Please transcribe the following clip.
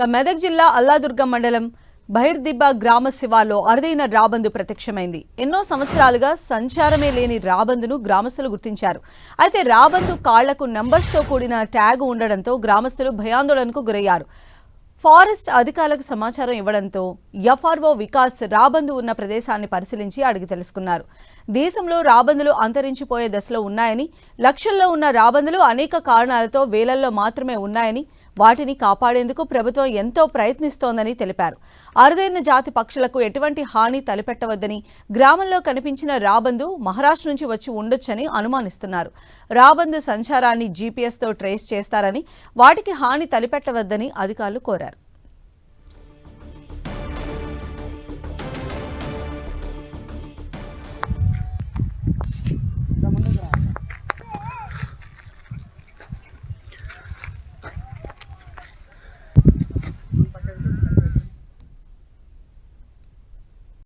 మెదక్ జిల్లా అల్లాదుర్గం మండలం బహిర్దిబ్బ గ్రామ శివార్లో అరుదైన రాబందు ప్రత్యక్షమైంది. ఎన్నో సంవత్సరాలుగా సంచారమే లేని రాబందును గ్రామస్తులు గుర్తించారు. అయితే రాబందు కాళ్లకు నంబర్స్తో కూడిన ట్యాగ్ ఉండడంతో గ్రామస్తులు భయాందోళనకు గురయ్యారు. ఫారెస్ట్ అధికారులకు సమాచారం ఇవ్వడంతో ఎఫ్ఆర్ఓ వికాస్ రాబందు ఉన్న ప్రదేశాన్ని పరిశీలించి అడిగి తెలుసుకున్నారు. దేశంలో రాబందులు అంతరించిపోయే దశలో ఉన్నాయని, లక్షల్లో ఉన్న రాబందులు అనేక కారణాలతో వేలల్లో మాత్రమే ఉన్నాయని, వాటిని కాపాడేందుకు ప్రభుత్వం ఎంతో ప్రయత్నిస్తోందని తెలిపారు. అరుదైన జాతి పక్షులకు ఎటువంటి హాని తలపెట్టవద్దని, గ్రామంలో కనిపించిన రాబందు మహారాష్ట్ర నుంచి వచ్చి ఉండొచ్చని అనుమానిస్తున్నారు. రాబందు సంచారాన్ని జీపీఎస్తో ట్రేస్ చేస్తారని, వాటికి హాని తలపెట్టవద్దని అధికారులు కోరారు.